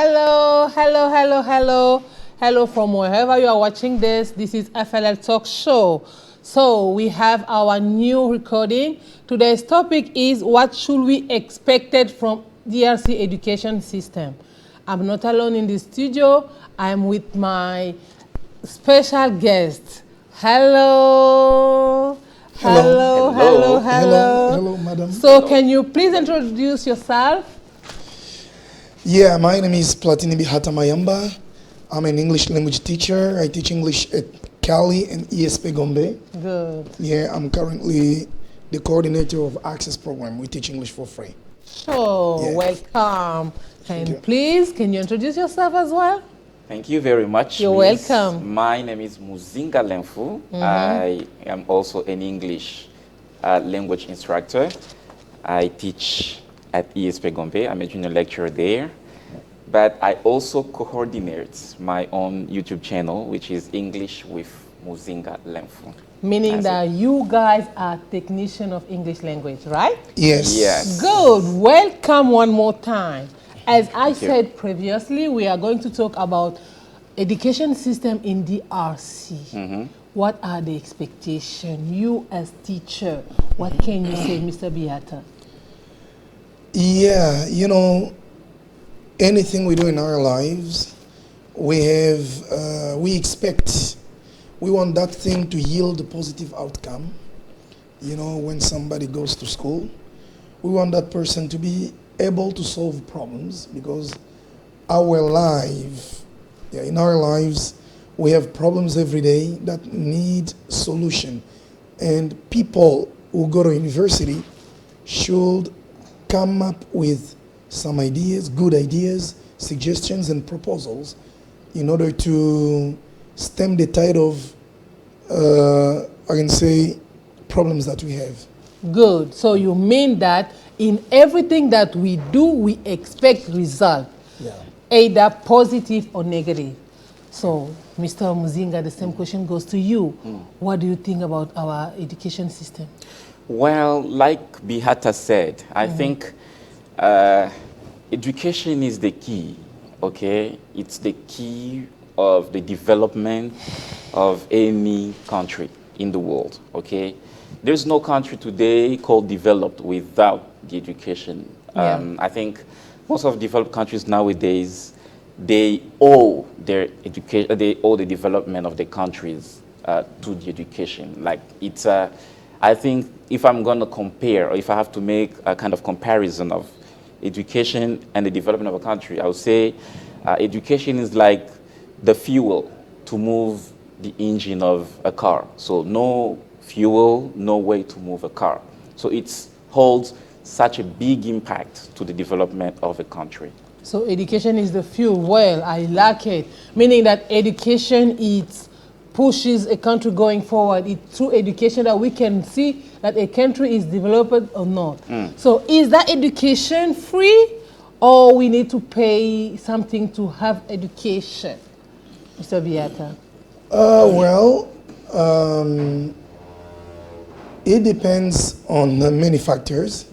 Hello, hello, hello, hello. Hello from wherever you are watching this. This is FLL Talk Show. So we have our new recording. Today's topic is what should we expected from DRC education system. I'm not alone in the studio. I'm with my special guest. Hello. Hello, hello, hello. Hello, madam. So can you please introduce yourself? Yeah, my name is Platini Hatamayamba. I'm an English language teacher. I teach English at Cali and ESP Gombe. Good. Yeah, I'm currently the coordinator of Access Program. We teach English for free. Sure, Yeah. Welcome. And you. please, can you introduce yourself as well? Thank you very much. You're Miss. welcome. My name is Muzinga Lemfu. I am also an English language instructor. I teach at ESP Gombe. I'm a junior lecturer there. But I also coordinate my own YouTube channel, which is English with Muzinga Lemfu. Meaning That's that it. you guys are technician of English language, right? Yes. Yes. Good. Welcome one more time. As I Thank you. said previously, we are going to talk about education system in DRC. What are the expectations? You as teacher, what can you say, Mr. Biata? Yeah, you know, anything we do in our lives, we expect, we want that thing to yield a positive outcome. You know, when somebody goes to school, we want that person to be able to solve problems because our life, in our lives, we have problems every day that need solution. And people who go to university should come up with some ideas, good ideas, suggestions and proposals in order to stem the tide of, I can say, problems that we have. Good. So you mean that in everything that we do, we expect result, Yeah. either positive or negative. So, Mr. Muzinga, the same question goes to you. What do you think about our education system? Well, like Bihata said, I think education is the key, okay? It's the key of the development of any country in the world, okay? There's no country today called developed without the education. Yeah. I think most of developed countries nowadays, they owe their education, they owe the development of the countries to the education. Like it's, I think if I'm going to compare, or if I have to make a kind of comparison of education and the development of a country, I would say education is like the fuel to move the engine of a car. So no fuel, no way to move a car. So it holds such a big impact to the development of a country. So education is the fuel. Well, I like it. Meaning that education pushes a country going forward. It's through education that we can see that a country is developed or not. So is that education free or we need to pay something to have education? Mr. Biata. It depends on many factors,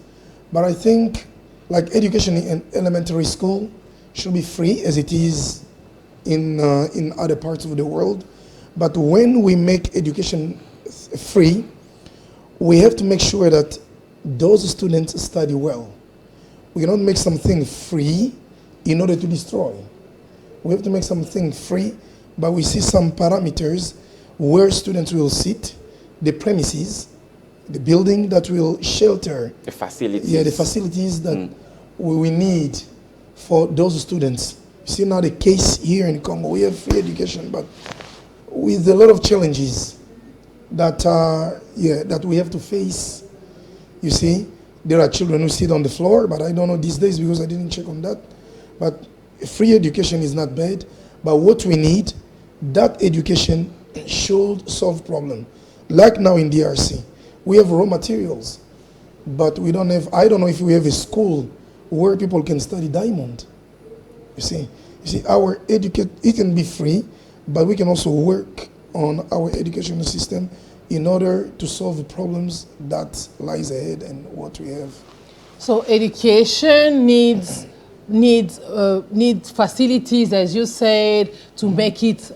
but I think like education in elementary school should be free as it is in other parts of the world. But when we make education free, we have to make sure that those students study well. We cannot make something free in order to destroy. We have to make something free, but we see some parameters where students will sit, the premises, the building that will shelter. The facilities. Yeah, the facilities that we need for those students. You see now the case here in Congo, we have free education, but with a lot of challenges that that we have to face. You see, there are children who sit on the floor, but I don't know these days because I didn't check on that. But free education is not bad, but what we need, that education should solve problem. Like now in DRC, we have raw materials, but we don't have, I don't know if we have a school where people can study diamond. You see, our it can be free, but we can also work on our educational system in order to solve the problems that lies ahead and what we have. So education needs needs facilities, as you said, to make it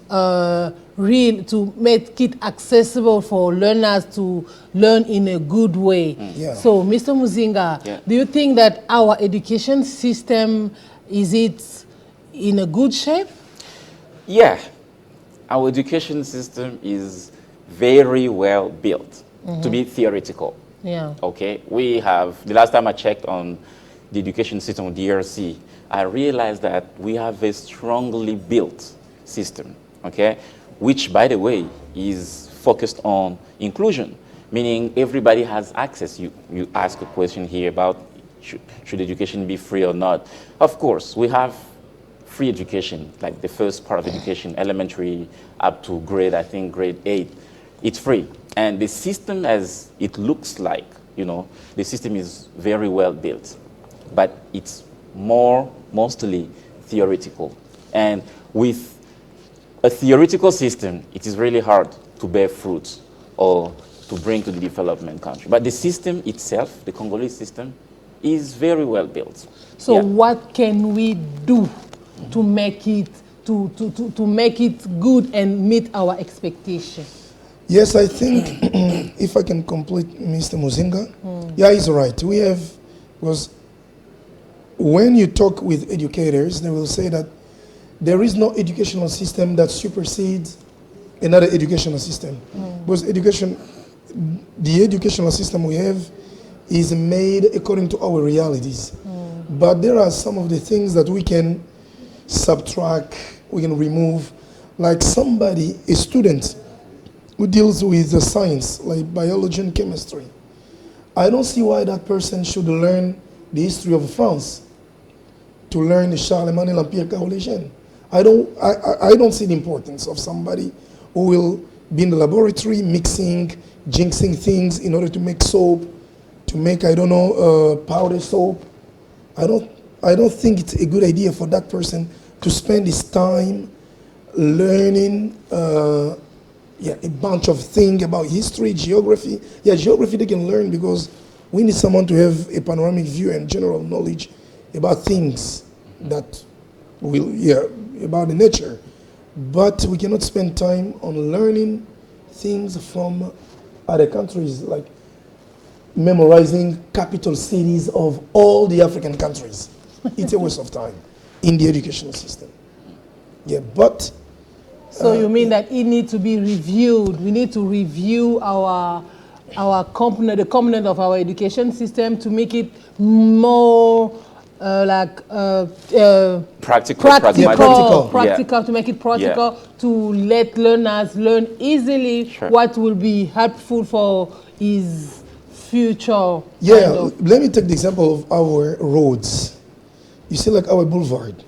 real, to make it accessible for learners to learn in a good way. Yeah. So, Mr. Muzinga, Yeah. do you think that our education system, is it in a good shape? Yeah, our education system is very well built to be theoretical. Yeah. Okay, we have, the last time I checked on the education system of DRC, I realized that we have a strongly built system, okay, which, by the way, is focused on inclusion, meaning everybody has access. You ask a question here about should education be free or not. Of course, we have free education, like the first part of education, elementary up to grade, I think grade 8, it's free. And the system as it looks like, you know, the system is very well built, but it's mostly theoretical. And with a theoretical system, it is really hard to bear fruits or to bring to the development country. But the system itself, the Congolese system, is very well built. So Yeah. what can we do to make it to make it good and meet our expectations? Yes, I think if I can complete Mr. Muzinga, yeah, he's right. We have, because when you talk with educators, they will say that there is no educational system that supersedes another educational system. Because the educational system we have is made according to our realities. But there are some of the things that we can subtract, we can remove. Like somebody, a student who deals with the science, like biology and chemistry, I don't see why that person should learn the history of France, to learn the Charlemagne and Empire Carolingien. I don't see the importance of somebody who will be in the laboratory mixing, jinxing things in order to make soap, to make, I don't know, powder soap. I don't think it's a good idea for that person to spend his time learning a bunch of things about history, geography. Yeah, geography they can learn because we need someone to have a panoramic view and general knowledge about things that about the nature. But we cannot spend time on learning things from other countries, like memorizing capital cities of all the African countries. It's a waste of time in the educational system. Yeah, but So you mean that it needs to be reviewed? We need to review our component, the component of our education system to make it more Practical, practical, to make it practical, to let learners learn easily what will be helpful for his future. Yeah, let me take the example of our roads. You see, like our boulevard.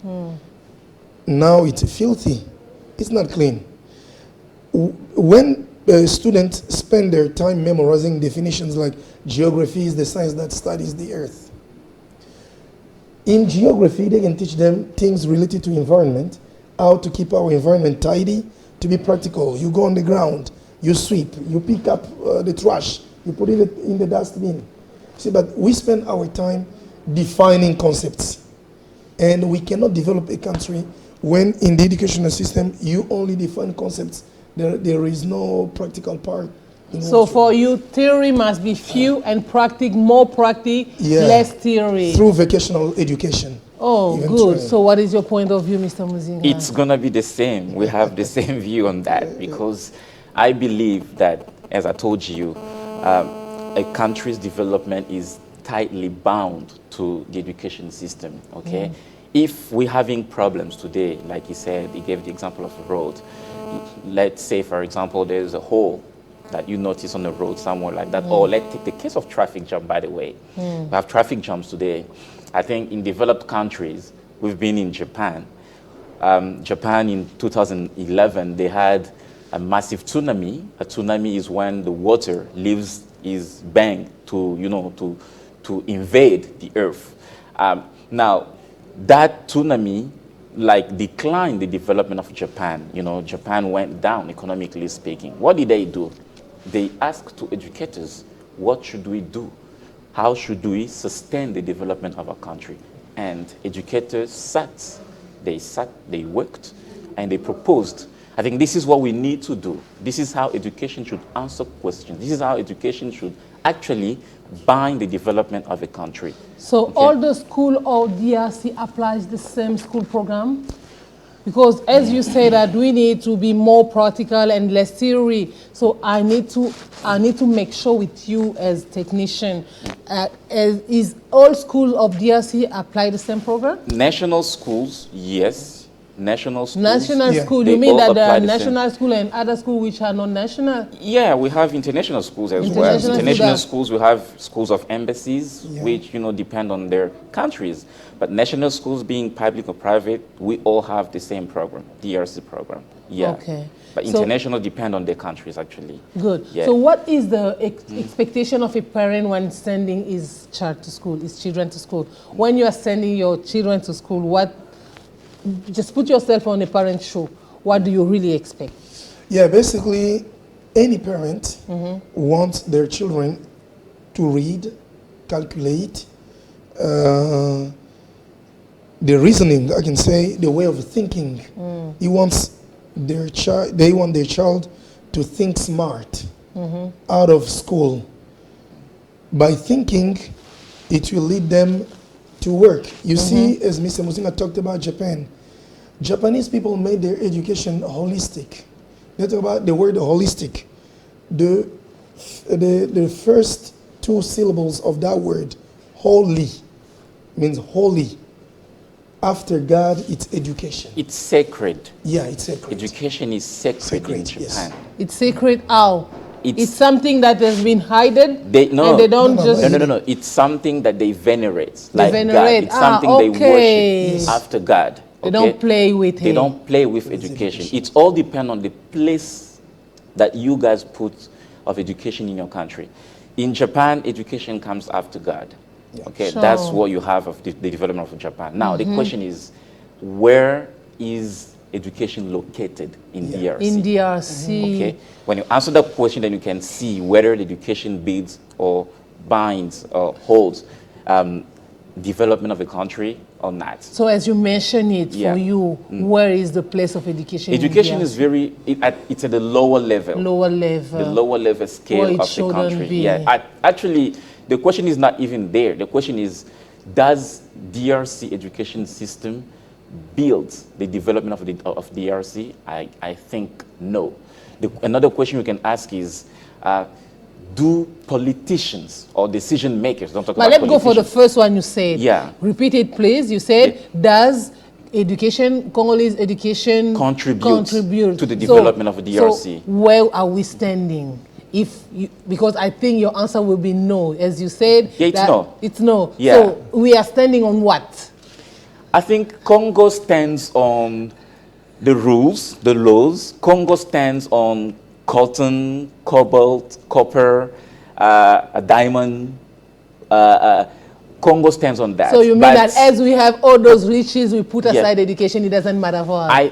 Now it's filthy. It's not clean. When students spend their time memorizing definitions like geography is the science that studies the earth. In geography, they can teach them things related to environment, how to keep our environment tidy, to be practical. You go on the ground, you sweep, you pick up the trash, you put it in the dustbin. See, but we spend our time defining concepts. And we cannot develop a country when in the educational system, you only define concepts. There is no practical part. So for you, theory must be few and more practice, less theory. Through vocational education. Oh, good. Training. So what is your point of view, Mr. Muzinga? It's going to be the same. We have the same view on that because I believe that, as I told you, a country's development is tightly bound to the education system, okay? If we're having problems today, like he said, he gave the example of a road. Let's say, for example, there's a hole that you notice on the road somewhere like that. Or let's take the case of traffic jam, by the way. We have traffic jams today. I think in developed countries, we've been in Japan. Japan in 2011, they had a massive tsunami. A tsunami is when the water leaves is bang to invade the earth. Now, that tsunami declined the development of Japan. Japan went down economically speaking. What did they do? They asked to educators, what should we do? How should we sustain the development of our country? and educators they worked, and they proposed. I think this is what we need to do. This is how education should answer questions. This is how education should actually bind the development of a country. So all the school or DRC applies the same school program? Because as you say that we need to be more practical and less theory. So I need to make sure with you as technician, is all schools of DRC apply the same program? National schools, yes. National schools. National school, They you mean all that there apply are the same. national school and other schools which are not national? Yeah, we have international schools as well. International International schools schools, we have schools of embassies, Yeah. which, depend on their countries. But national schools, being public or private, we all have the same program, DRC program. Yeah. Okay. But So- international depend on their countries, actually. Good. Yeah. So what is the expectation of a parent when sending his child to school, his children to school? When you are sending your children to school, just put yourself on a parent's shoe. What do you really expect? Yeah, basically, any parent wants their children to read, calculate, the reasoning, I can say, the way of thinking. He wants they want their child to think smart out of school. By thinking, it will lead them to work. You see, as Mr. Musinga talked about Japan, Japanese people made their education holistic. They talk about the word holistic. The first two syllables of that word, holy, means holy. After God, it's education. It's sacred. Yeah, it's sacred. Education is sacred in Sacred, yes. Japan. It's sacred how? It's- It's something that has been hidden No, and they don't No, just... No. It's something that they venerate, They like venerate. God. It's something they Okay. worship after God. They okay? don't play with They it. don't play with education. It all depends on the place that you guys put of education in your country. In Japan, education comes after God. Okay, Sure. that's what you have of the development of Japan. Now, the question is, where is education located in DRC? In DRC. Okay. When you answer that question, then you can see whether the education builds or binds or holds development of a country or not. So as you mentioned it, Yeah. for you, where is the place of education? in Education DRC? is it's at the lower level. lower level. The lower level Where scale it of the shouldn't country. be. Yeah. Actually, the question is not even there. The question is, does DRC education system build the development of DRC? I think no. Another question we can ask is, do politicians or decision makers, don't talk But about let's go for the politicians. first one you said. Yeah. Repeat it, please. You said, does education, Congolese education Contribute to the development of DRC? So where are we standing? Because I think your answer will be no. As you said, Yeah, it's that no. It's no. Yeah. So we are standing on what? I think Congo stands on the rules, the laws. Congo stands on cotton, cobalt, copper, a diamond. Congo stands on that. So you mean But that as we have all those riches, we put aside education, it doesn't matter for us?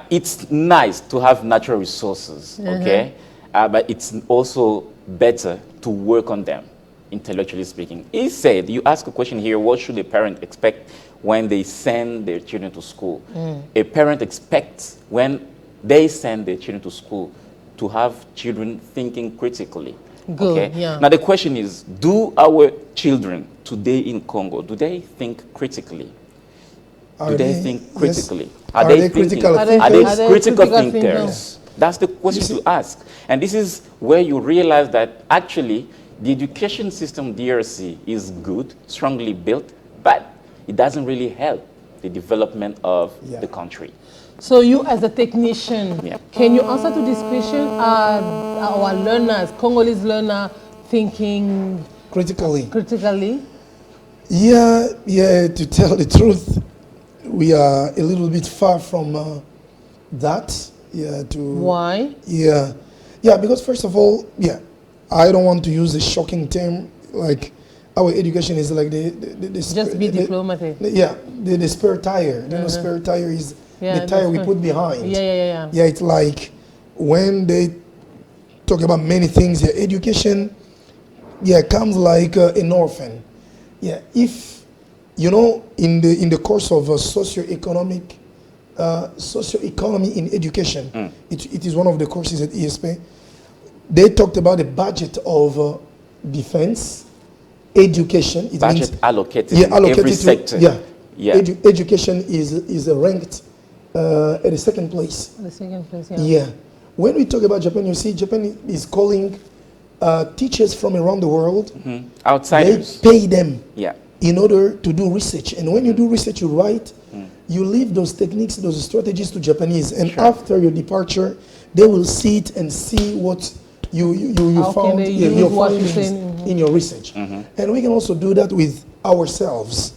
it's nice to have natural resources, okay? But it's also better to work on them, intellectually speaking. He said, you ask a question here, what should a parent expect when they send their children to school? A parent expects when they send their children to school to have children thinking critically. Good, Okay? yeah. Now the question is, do our children today in Congo, do they think critically? Do they think yes. critically? Are they critical Are thinkers? they critical critical thinkers? That's the question to ask. And this is where you realize that actually the education system DRC is good, strongly built, but it doesn't really help the development of the country. So you as a technician, Yeah. can you answer to this question? Are our learners, Congolese learner, thinking Critically. critically? Yeah, to tell the truth, we are a little bit far from that. Yeah, Why? Yeah, because first of all, I don't want to use a shocking term like our education is like the Just be diplomatic. The spare tire. You know, spare tire is the tire we put behind. Yeah. Yeah, it's like when they talk about many things, education, comes like an orphan. Yeah, if You know, in the course of socioeconomy in education, it is one of the courses at ESP. They talked about the budget of defense, education. It Budget means, allocated yeah, in allocated every to, sector. yeah. Yeah. Education is ranked at the second place. The second place, yeah. Yeah. When we talk about Japan, you see, Japan is calling teachers from around the world. Outsiders. They pay them Yeah. in order to do research. And when you do research, you write, you leave those techniques, those strategies to Japanese. And after your departure, they will see it and see what you How can found, they yeah, use your what you findings say? in your research. And we can also do that with ourselves.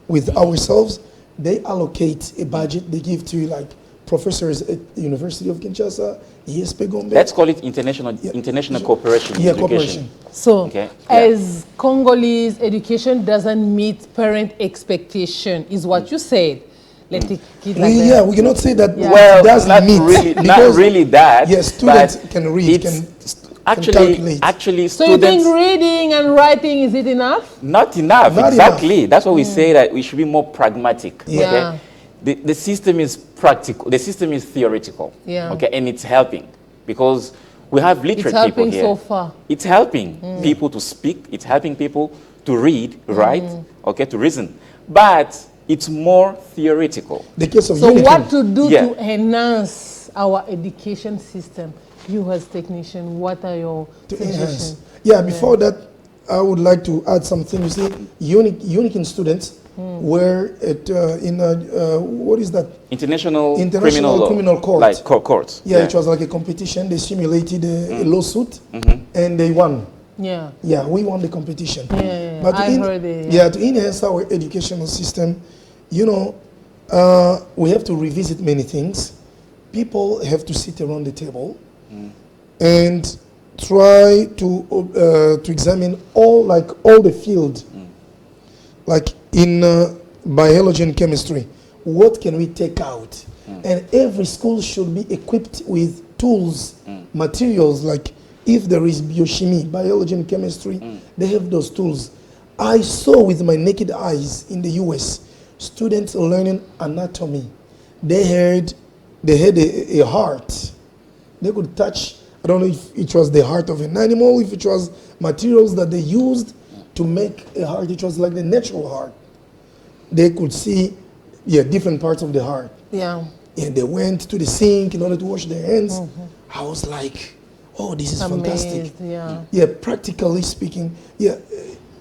With ourselves, they allocate a budget they give to like professors at the University of Kinshasa, ESP Gombe. Let's call it international cooperation in Yeah, education. cooperation. So, Okay, yeah. as Congolese education doesn't meet parent expectation, is what you said. Let's take it like that. Yeah, we cannot say that Well, it does not meet. really, not because, really that. yes, students but can read, it's calculate. actually So you think students reading and writing, is it enough? not enough. Not Exactly. That's why we say that we should be more pragmatic. Yeah. Okay? The system is practical. The system is theoretical. Yeah. Okay, and it's helping because we have literate It's people helping here. so far. It's helping people to speak. It's helping people to read, write, okay, to reason. But it's more theoretical. The case of So Unity. what to do Yeah. to enhance our education system? You as technician, what are your to suggestions? enhance. Yeah, before that, I would like to add something. You see, unique students were at what is that? International International Criminal Court. Like courts. Yeah, it was like a competition. They simulated a lawsuit, and they won. Yeah. Yeah, we won the competition. Yeah, But I heard it. yeah, to enhance our educational system, you know, we have to revisit many things. People have to sit around the table and try to examine all the field, like in biology and chemistry. What can we take out? And every school should be equipped with tools, materials, like if there is biochemistry, biology and chemistry, they have those tools. I saw with my naked eyes in the US, students learning anatomy. They had a heart. They could touch, I don't know if it was the heart of an animal, if it was materials that they used to make a heart. It was like the natural heart. They could see, different parts of the heart. Yeah. And they went to the sink in order to wash their hands. I was like, oh, this is fantastic. Amazed, yeah. Yeah, practically speaking. Yeah,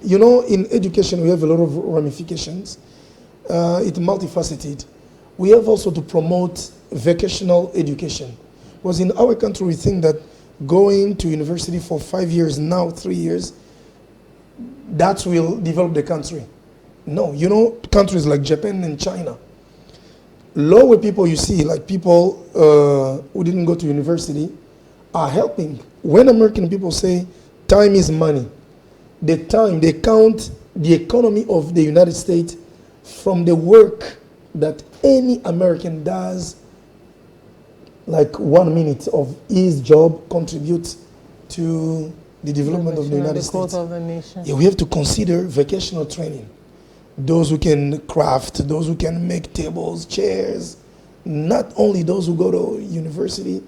you know, in education, we have a lot of ramifications. It's multifaceted. We have also to promote vocational education. Because in our country, we think that going to university for 5 years, now 3 years, that will develop the country. No, you know, countries like Japan and China, lower people you see, like people who didn't go to university, are helping. When American people say time is money, the time, they count the economy of the United States from the work that any American does, like 1 minute of his job contributes to the development of the United The growth States. of the nation. Yeah, we have to consider vocational training. Those who can craft, those who can make tables, chairs, not only those who go to university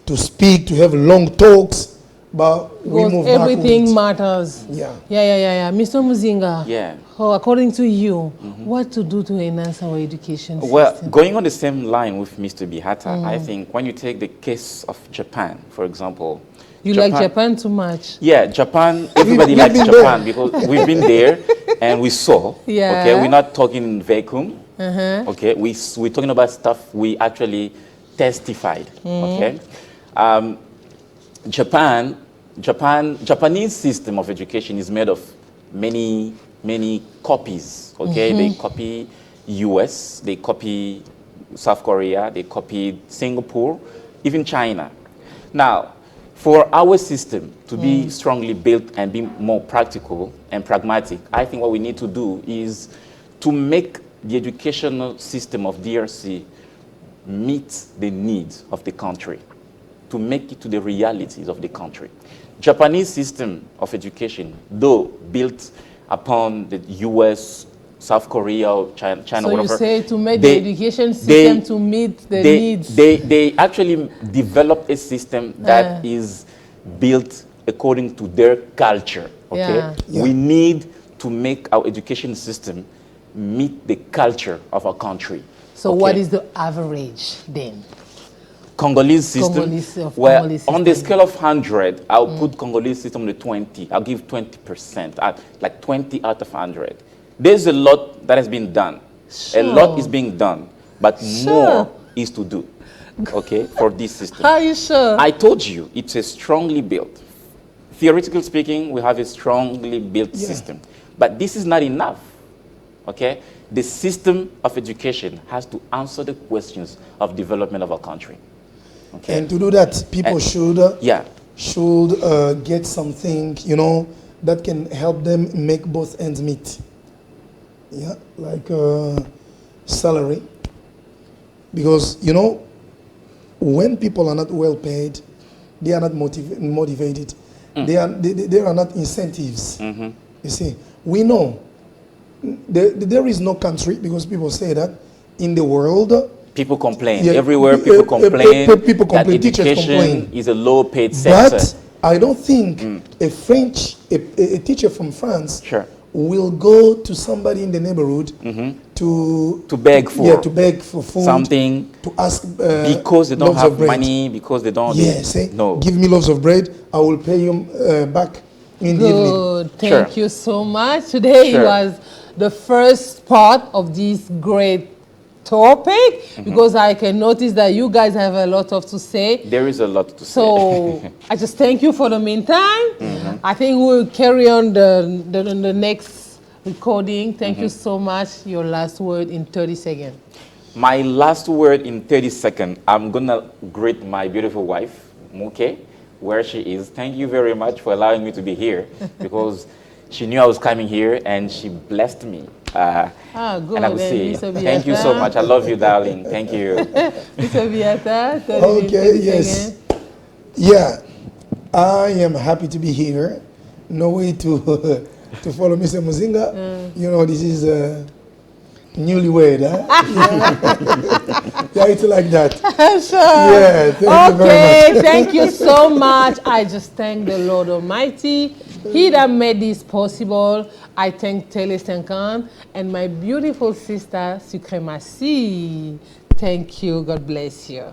to speak, to have long talks, but we Because move everything backwards. matters. Yeah. Yeah. Mr. Muzinga, Yeah. according to you, what to do to enhance our education Well, system? going on the same line with Mr. Bihata, I think when you take the case of Japan, for example. You like Japan too much. Yeah, Japan, everybody We've likes been Japan there. because we've been there and we saw. Yeah. Okay, we're not talking in vacuum. Okay, we're talking about stuff we actually testified. Okay. Japanese system of education is made of many copies. Okay, they copy US, they copy South Korea, they copy Singapore, even China. Now, for our system to be strongly built and be more practical and pragmatic, I think what we need to do is to make the educational system of DRC meet the needs of the country, to make it to the realities of the country. Japanese system of education, though built upon the US South Korea or China, So whatever. you say to make they- the education system to meet the needs. They actually developed a system that is built according to their culture. Okay, Yeah. Yeah. we need to make our education system meet the culture of our country. So okay? what is the average then? Congolese system? Well, Congolese on the system. scale of 100, I'll put Congolese system on the 20. I'll give 20%, like 20 out of 100. There's a lot that has been done. A lot Sure. is being done, but Sure. more is to do, okay, for this system. Are you sure? I told you, it's a strongly built. Theoretically speaking, we have a strongly built system. But this is not enough, okay? The system of education has to answer the questions of development of our country. Okay? And to do that, people should Yeah. get something, you know, that can help them make both ends meet. Yeah, like salary. Because, you know, when people are not well paid, they are not motivated. There are not incentives. You see, we know there is no country, because people say that, in the world. People complain. Yeah, Everywhere people complain people that complain, teachers education complain. is a low-paid sector. But I don't think a teacher from France Sure. will go to somebody in the neighborhood to beg for. yeah, to beg for food, Something to ask because they don't loaves have of bread. money, because they don't. Yeah, say, no. give me loaves of bread, I will pay you back in the evening. Good. Sure. Thank you so much. Today Sure. was the first part of this great topic, because I can notice that you guys have a lot of to say. There is a lot to say. So I just thank you for the meantime. I think we'll carry on the next recording. Thank you so much. Your last word in 30 seconds. My last word in 30 seconds, I'm going to greet my beautiful wife, Muke, where she is. Thank you very much for allowing me to be here, because she knew I was coming here and she blessed me. Good. And I would say, Mr. thank you so Biata. much. I love you, darling. Thank you. Mr. Biata, 30 Okay, yes. seconds. Yeah, I am happy to be here. No way to to follow Mr. Muzinga. You know, this is newlywed, huh? Yeah, it's like that. Sure. Yeah, thank you very Okay, much. thank you so much. I just thank the Lord Almighty. He that made this possible. I thank Tele 50 and my beautiful sister, Sucremacy. Thank you. God bless you.